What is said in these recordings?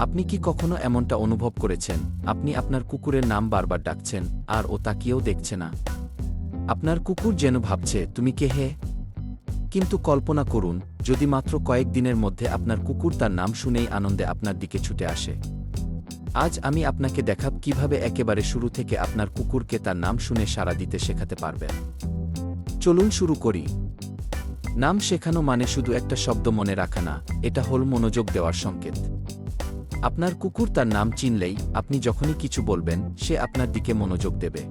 আপনি কি কখনো এমনটা অনুভব করেছেন, আপনি আপনার কুকুরের নাম বারবার ডাকছেন, আর ও তাকিয়েও দেখছে না? আপনার কুকুর যেন ভাবছে, তুমি কে হে? কিন্তু কল্পনা করুন, যদি মাত্র কয়েক দিনের মধ্যে আপনার কুকুর তার নাম শুনেই আনন্দে আপনার দিকে ছুটে আসে। আজ আমি আপনাকে দেখাব কিভাবে একেবারে শুরু থেকে আপনার কুকুরকে তার নাম শুনে সাড়া দিতে শেখাতে পারবেন। চলুন শুরু করি। নাম শেখানো মানে শুধু একটা শব্দ মনে রাখা না, এটা হল মনোযোগ দেওয়ার সংকেত। আপনার কুকুর তার নাম চিনলেই আপনি যখনই কিছু বলবেন, সে আপনার দিকে মনোযোগ দেবে।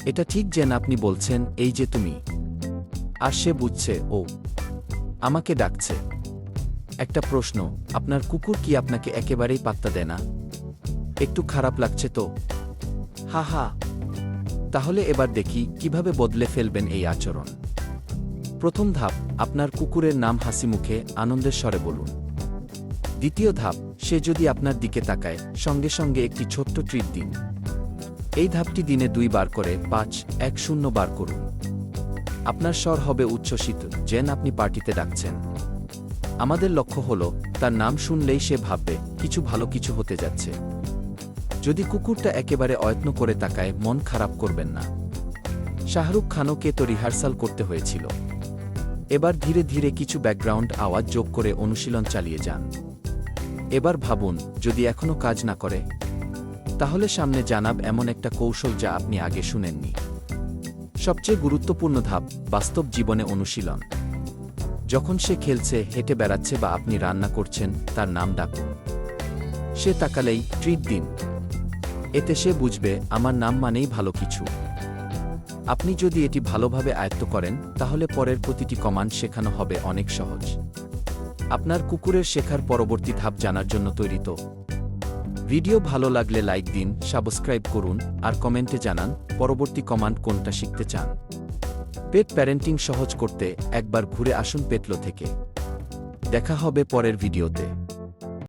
এটা ঠিক যেন আপনি বলছেন, এই যে তুমি। আর সে বুঝছে, ও আমাকে ডাকছে। একটা প্রশ্ন, আপনার কুকুর কি আপনাকে একেবারেই পাত্তা দেয় না? একটু খারাপ লাগছে তো? হা হা। তাহলে এবার দেখি কিভাবে বদলে ফেলবেন এই আচরণ। প্রথম ধাপ, আপনার কুকুরের নাম হাসিমুখে আনন্দের স্বরে বলুন। দ্বিতীয় ধাপ, সে যদি আপনার দিকে তাকায়, সঙ্গে সঙ্গে একটি ছোট্ট ট্রিট দিন। এই ধাপটি দিনে 2 বার করে 5-1-0 বার করুন। আপনার স্বর হবে উচ্ছ্বসিত, যেন আপনি পার্টিতে ডাকছেন। আমাদের লক্ষ্য হল, তার নাম শুনলেই সে ভাববে কিছু ভালো কিছু হতে যাচ্ছে। যদি কুকুরটা একেবারে অযত্ন করে তাকায়, মন খারাপ করবেন না। শাহরুখ খানকে তো রিহার্সাল করতে হয়েছিল। এবার ধীরে ধীরে কিছু ব্যাকগ্রাউন্ড আওয়াজ যোগ করে অনুশীলন চালিয়ে যান। এবার ভাবুন, যদি এখনও কাজ না করে, তাহলে সামনে জানাব এমন একটা কৌশল যা আপনি আগে শুনেননি। সবচেয়ে গুরুত্বপূর্ণ ধাপ, বাস্তব জীবনে অনুশীলন। যখন সে খেলছে, হেঁটে বেড়াচ্ছে বা আপনি রান্না করছেন, তার নাম ডাকুন। সে তাকালেই ট্রিট দিন। এতে সে বুঝবে, আমার নাম মানেই ভালো কিছু। আপনি যদি এটি ভালোভাবে আয়ত্ত করেন, তাহলে পরের প্রতিটি কমান্ড শেখানো হবে অনেক সহজ। আপনার কুকুরের শেখার পরবর্তী ধাপ জানার জন্য তৈরি তো? ভিডিও ভালো লাগলে লাইক দিন, সাবস্ক্রাইব করুন, আর কমেন্টে জানান পরবর্তী কমান্ড কোনটা শিখতে চান। পেট প্যারেন্টিং সহজ করতে একবার ঘুরে আসুন পেটলো থেকে। দেখা হবে পরের ভিডিওতে।